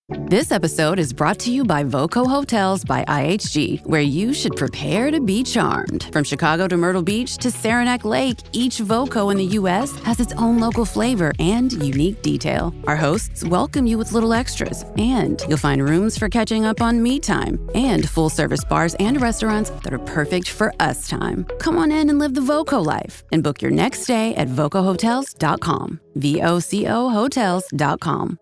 This episode is brought to you by Voco Hotels by IHG, where you should prepare to be charmed. From Chicago to Myrtle Beach to Saranac Lake, each Voco in the U.S. has its own local flavor and unique detail. Our hosts welcome you with little extras, and you'll find rooms for catching up on me time and full-service bars and restaurants that are perfect for us time. Come on in and live the Voco life and book your next stay at vocohotels.com. VOCO hotels.com.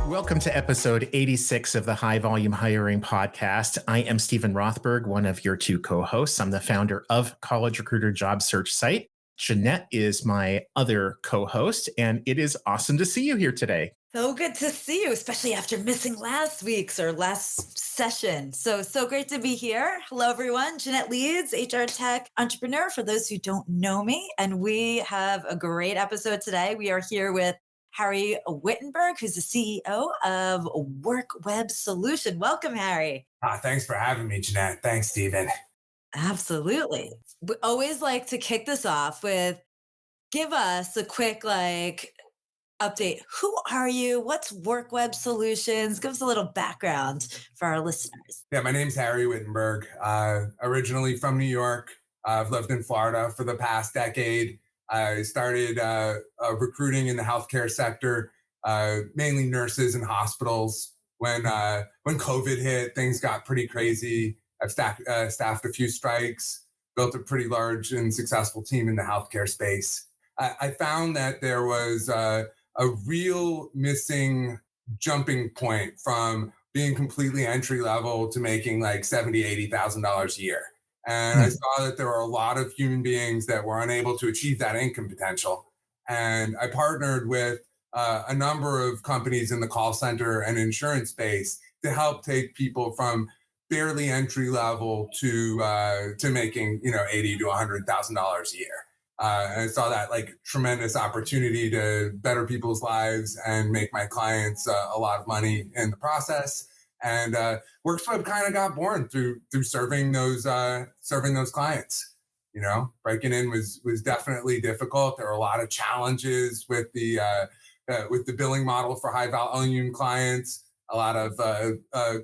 Welcome to episode 86 of the High Volume Hiring Podcast. I am Stephen Rothberg, one of your two co-hosts. I'm the founder of College Recruiter Job Search Site. Jeanette is my other co-host, and it is awesome to see you here today. So good to see you, especially after missing last session. So great to be here. Hello, everyone. Jeanette Leeds, HR tech entrepreneur, for those who don't know me. And we have a great episode today. We are here with Harry Wittenberg, who's the CEO of Work Web Solution. Welcome, Harry. Thanks for having me, Jeanette. Thanks, Stephen. Absolutely. We always like to kick this off with, give us a quick update. Who are you? What's Work Web Solutions? Give us a little background for our listeners. Yeah, my name's Harry Wittenberg. Originally from New York. I've lived in Florida for the past decade. I started recruiting in the healthcare sector, mainly nurses and hospitals. When COVID hit, things got pretty crazy. I've staffed a few strikes, built a pretty large and successful team in the healthcare space. I found that there was a real missing jumping point from being completely entry level to making like $70,000, $80,000 a year. And I saw that there were a lot of human beings that were unable to achieve that income potential. And I partnered with a number of companies in the call center and insurance space to help take people from barely entry level to making $80,000 to $100,000 a year. And I saw that tremendous opportunity to better people's lives and make my clients a lot of money in the process. And WorkSweb kind of got born through serving those clients. Breaking in was definitely difficult. There were a lot of challenges with the billing model for high volume clients. A lot of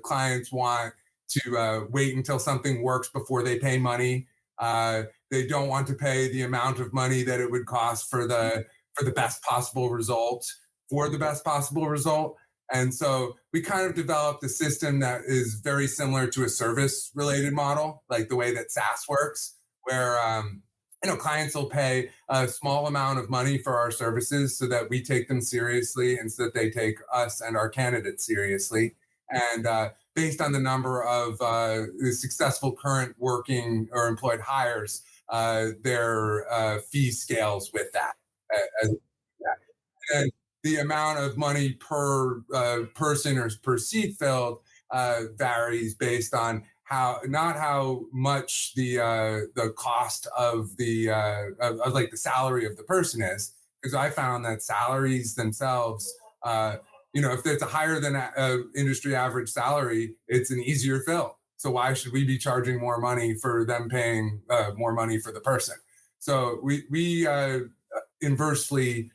clients want to wait until something works before they pay money. They don't want to pay the amount of money that it would cost for the best possible result And so we kind of developed a system that is very similar to a service-related model, like the way that SaaS works, where clients will pay a small amount of money for our services so that we take them seriously and so that they take us and our candidates seriously. And based on the number of successful current working or employed hires, their fee scales with that. And the amount of money per person or per seat filled varies based on not how much the cost of the salary of the person is, because I found that salaries themselves, if it's a higher than industry average salary, it's an easier fill. So why should we be charging more money for them paying more money for the person? So we inversely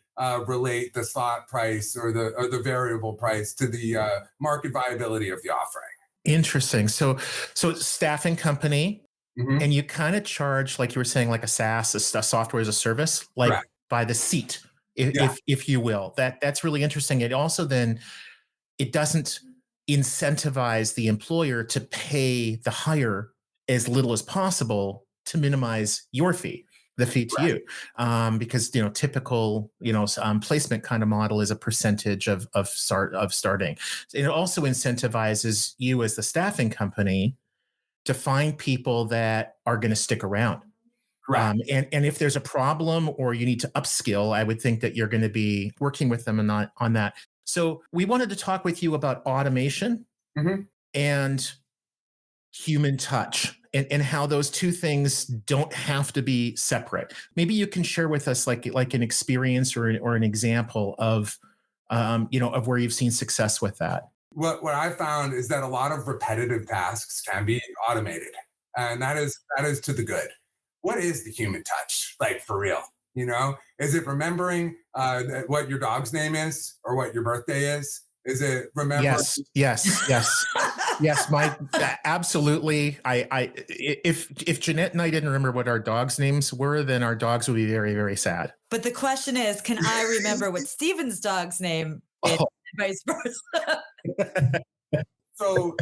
relate the slot price or the variable price to the market viability of the offering. Interesting. So staffing company, and you kind of charge, like you were saying, like a SaaS, a software as a service, like Correct. By the seat, if you will. That's really interesting. It also then, it doesn't incentivize the employer to pay the hire as little as possible to minimize your fee. The fee to you, because typical placement kind of model is a percentage of starting. It also incentivizes you as the staffing company to find people that are going to stick around. And if there's a problem or you need to upskill, I would think that you're going to be working with them on that. So we wanted to talk with you about automation and human touch. And how those two things don't have to be separate. Maybe you can share with us like an experience or an example of where you've seen success with that. what I found is that a lot of repetitive tasks can be automated, and that is to the good. What is the human touch like for real? Is it remembering what your dog's name is or what your birthday is? Is it remembering? Yes. My absolutely. If Jeanette and I didn't remember what our dogs' names were, then our dogs would be very, very sad. But the question is, can I remember what Steven's dog's name is, and vice versa? So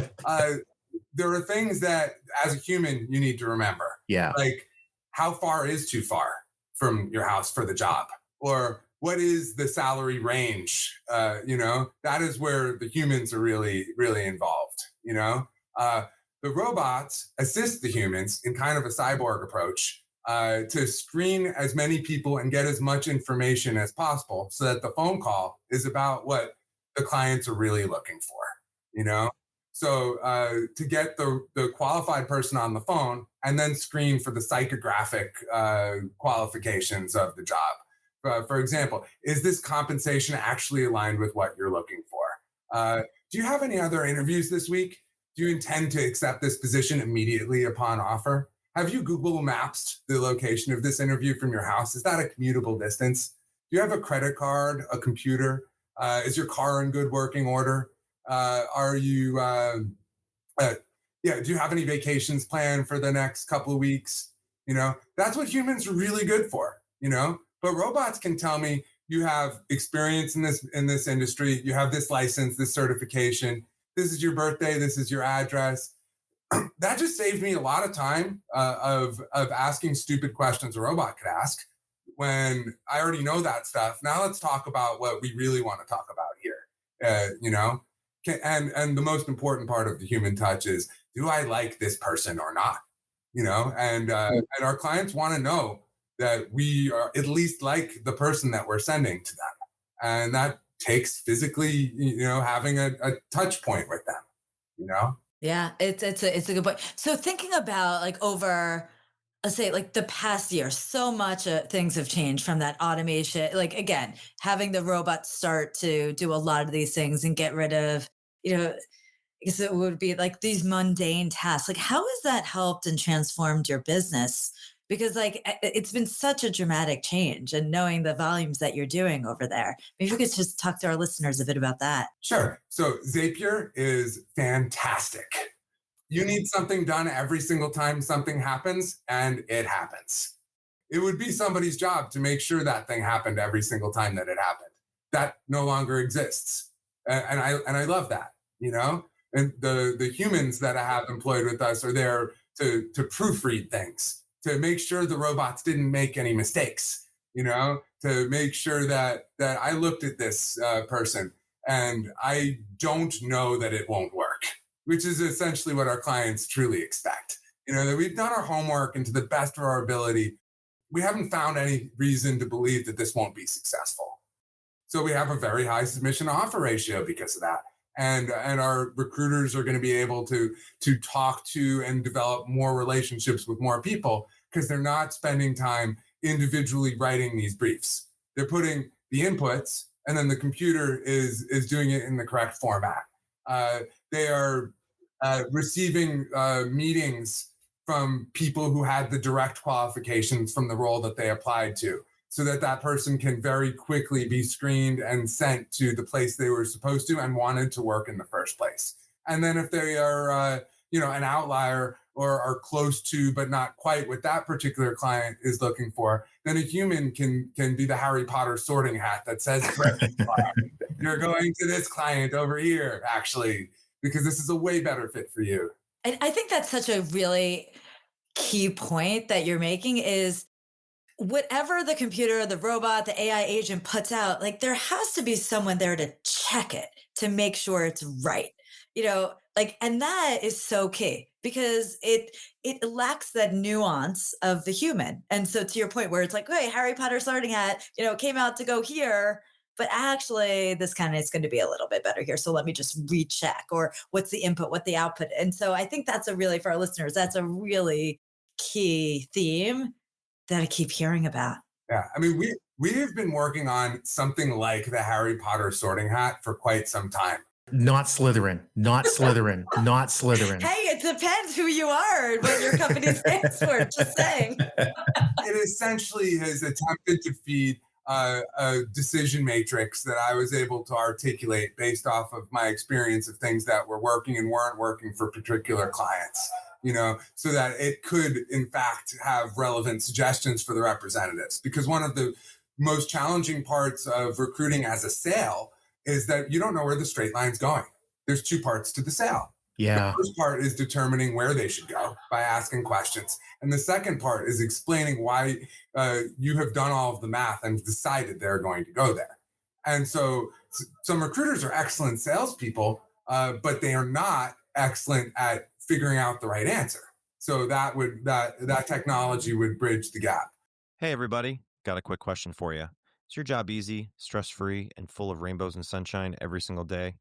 there are things that, as a human, you need to remember. Yeah. Like, how far is too far from your house for the job? Or what is the salary range? That is where the humans are really, really involved. The robots assist the humans in kind of a cyborg approach to screen as many people and get as much information as possible so that the phone call is about what the clients are really looking for. So to get the qualified person on the phone and then screen for the psychographic qualifications of the job. For example, is this compensation actually aligned with what you're looking for? Do you have any other interviews this week? Do you intend to accept this position immediately upon offer? Have you Google Maps the location of this interview from your house? Is that a commutable distance? Do you have a credit card, a computer? Is your car in good working order? Do you have any vacations planned for the next couple of weeks? That's what humans are really good for, but robots can tell me you have experience in this industry. You have this license, this certification. This is your birthday. This is your address. That just saved me a lot of time of asking stupid questions a robot could ask when I already know that stuff. Now let's talk about what we really want to talk about here. And the most important part of the human touch is, do I like this person or not? And our clients want to know that we are at least like the person that we're sending to them. And that takes physically, having a touch point with them, Yeah, it's a good point. So thinking about like over, let's say like the past year, so much things have changed from that automation. Like again, having the robots start to do a lot of these things and get rid of, I guess it would be like these mundane tasks. Like how has that helped and transformed your business? Because like it's been such a dramatic change, and knowing the volumes that you're doing over there, maybe we could just talk to our listeners a bit about that. Sure. So Zapier is fantastic. You need something done every single time something happens, and it happens. It would be somebody's job to make sure that thing happened every single time that it happened. That no longer exists. And I love that, And the humans that I have employed with us are there to proofread things, to make sure the robots didn't make any mistakes, to make sure that I looked at this person and I don't know that it won't work, which is essentially what our clients truly expect. That we've done our homework and to the best of our ability, we haven't found any reason to believe that this won't be successful. So we have a very high submission to offer ratio because of that. And our recruiters are going to be able to talk to and develop more relationships with more people because they're not spending time individually writing these briefs. They're putting the inputs, and then the computer is doing it in the correct format. They are receiving meetings from people who had the direct qualifications from the role that they applied to, so that person can very quickly be screened and sent to the place they were supposed to and wanted to work in the first place. And then if they are, an outlier or are close to, but not quite what that particular client is looking for, then a human can be the Harry Potter sorting hat that says, you're going to this client over here, actually, because this is a way better fit for you. And I think that's such a really key point that you're making is, whatever the computer, the robot, the AI agent puts out, like there has to be someone there to check it to make sure it's right. And that is so key because it lacks that nuance of the human. And so to your point where it's like, hey, Harry Potter sorting hat, came out to go here, but actually this kind of is going to be a little bit better here. So let me just recheck, or what's the input, what the output. And so I think that's for our listeners, that's a really key theme that I keep hearing about. Yeah. I mean, we have been working on something like the Harry Potter sorting hat for quite some time. Not Slytherin, not Slytherin, not Slytherin. Hey, it depends who you are and what your company stands for. Just saying. It essentially has attempted to feed a decision matrix that I was able to articulate based off of my experience of things that were working and weren't working for particular clients, so that it could, in fact, have relevant suggestions for the representatives. Because one of the most challenging parts of recruiting as a sale is that you don't know where the straight line's going. There's two parts to the sale. Yeah. The first part is determining where they should go by asking questions. And the second part is explaining why you have done all of the math and decided they're going to go there. And so some recruiters are excellent salespeople, but they are not excellent at figuring out the right answer. So that technology would bridge the gap. Hey, everybody. Got a quick question for you. Is your job easy, stress-free, and full of rainbows and sunshine every single day?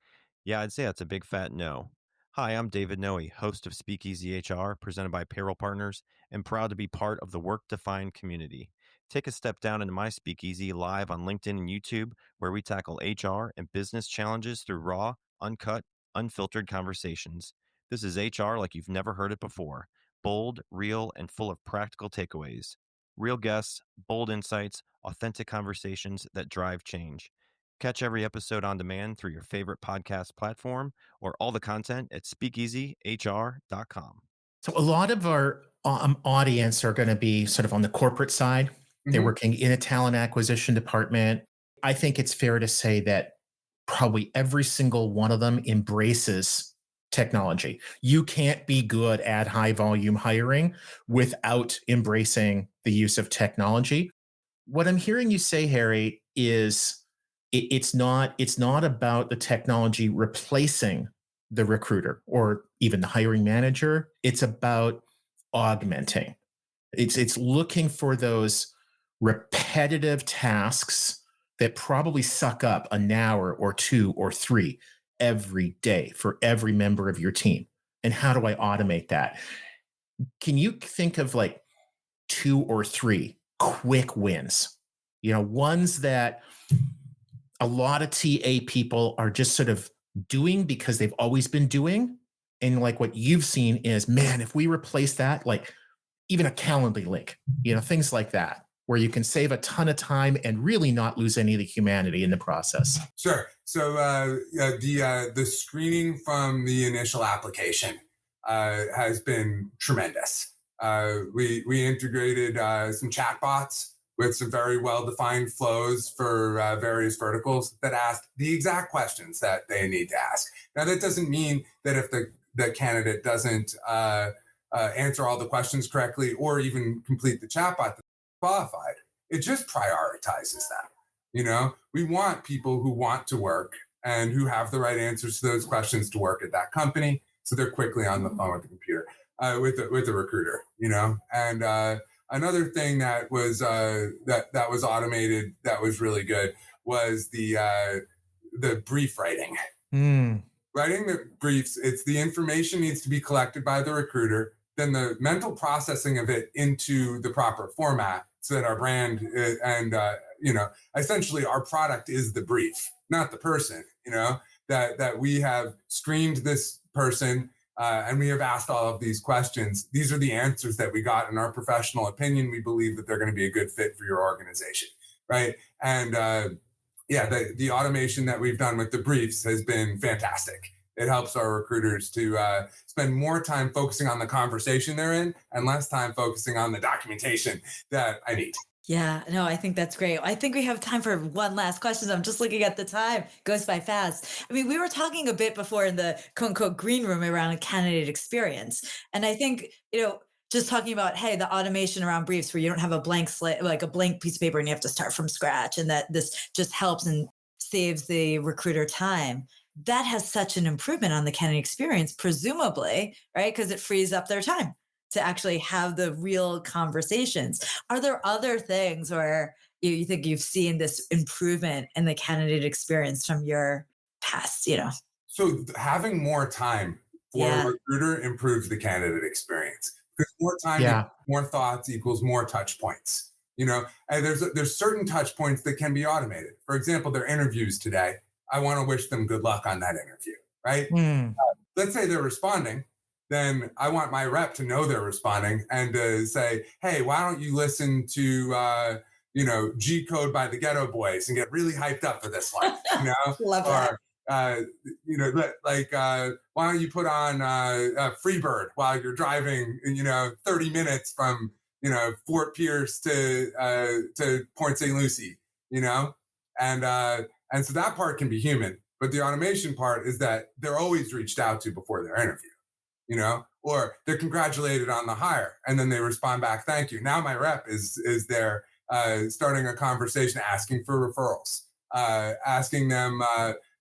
Yeah, I'd say that's a big fat no. Hi, I'm David Noe, host of Speakeasy HR, presented by Payroll Partners, and proud to be part of the Work-Defined community. Take a step down into my Speakeasy live on LinkedIn and YouTube, where we tackle HR and business challenges through raw, uncut, unfiltered conversations. This is HR like you've never heard it before. Bold, real, and full of practical takeaways. Real guests, bold insights, authentic conversations that drive change. Catch every episode on demand through your favorite podcast platform or all the content at speakeasyhr.com. So a lot of our audience are going to be sort of on the corporate side. They're working in a talent acquisition department. I think it's fair to say that probably every single one of them embraces technology. You can't be good at high volume hiring without embracing the use of technology. What I'm hearing you say, Harry, is it's not about the technology replacing the recruiter or even the hiring manager. It's about augmenting. It's looking for those repetitive tasks that probably suck up an hour or 2 or 3 every day for every member of your team. And how do I automate that? Can you think of like 2 or 3 quick wins? Ones that a lot of TA people are just sort of doing because they've always been doing. And like what you've seen is, man, if we replace that, like even a Calendly link, things like that, where you can save a ton of time and really not lose any of the humanity in the process. Sure. So the screening from the initial application has been tremendous. We integrated some chatbots with some very well-defined flows for various verticals that ask the exact questions that they need to ask. Now, that doesn't mean that if the candidate doesn't answer all the questions correctly or even complete the chatbot, qualified. It just prioritizes them. We want people who want to work and who have the right answers to those questions to work at that company. So they're quickly on the phone with the computer, with the recruiter, And another thing that was that was automated that was really good was the brief writing. Writing the briefs, it's the information needs to be collected by the recruiter, then the mental processing of it into the proper format so that our brand and essentially our product is the brief, not the person, that we have screened this person and we have asked all of these questions. These are the answers that we got in our professional opinion. We believe that they're going to be a good fit for your organization, right? And the automation that we've done with the briefs has been fantastic. It helps our recruiters to spend more time focusing on the conversation they're in and less time focusing on the documentation that I need. Yeah, no, I think that's great. I think we have time for one last question. I'm just looking at the time. It goes by fast. I mean, we were talking a bit before in the quote unquote green room around a candidate experience. And I think, just talking about, hey, the automation around briefs where you don't have a blank slate, like a blank piece of paper and you have to start from scratch, and that this just helps and saves the recruiter time. That has such an improvement on the candidate experience, presumably, right? Because it frees up their time to actually have the real conversations. Are there other things where you think you've seen this improvement in the candidate experience from your past, So having more time for a recruiter improves the candidate experience. Because more time, more thoughts equals more touch points. And there's certain touch points that can be automated. For example, their interviews today. I want to wish them good luck on that interview. right? Mm. Let's say they're responding, then I want my rep to know they're responding and to say, hey, why don't you listen to, G Code by the Ghetto Boys and get really hyped up for this one, Love that. Why don't you put on Freebird while you're driving, 30 minutes from, Fort Pierce to Port St. Lucie, and so that part can be human. But the automation part is that they're always reached out to before their interview, or they're congratulated on the hire and then they respond back, thank you. Now my rep is there starting a conversation, asking for referrals, asking them,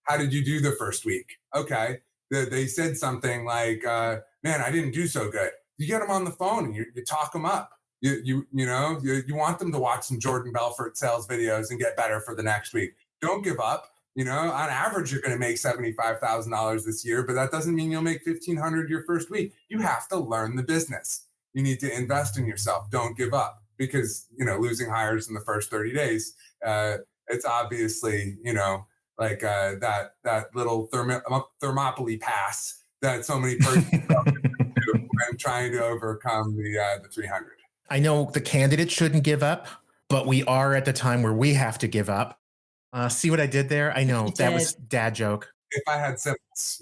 how did you do the first week? Okay. They said something like, man, I didn't do so good. You get them on the phone and you talk them up. You want them to watch some Jordan Belfort sales videos and get better for the next week. Don't give up. On average, you're going to make $75,000 this year, but that doesn't mean you'll make $1,500 your first week. You have to learn the business. You need to invest in yourself. Don't give up because, losing hires in the first 30 days, it's obviously, that little Thermopylae pass that so many persons do when trying to overcome the 300. I know the candidate shouldn't give up, but we are at the time where we have to give up. See what I did there? I know that was dad joke. If I had symptoms,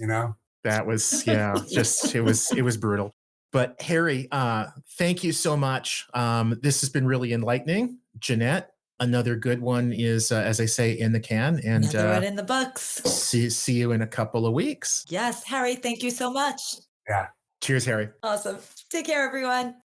that was, it was brutal. But Harry, thank you so much. This has been really enlightening. Jeanette, another good one is, as I say, in the can. And another one in the books. See you in a couple of weeks. Yes, Harry, thank you so much. Yeah. Cheers, Harry. Awesome. Take care, everyone.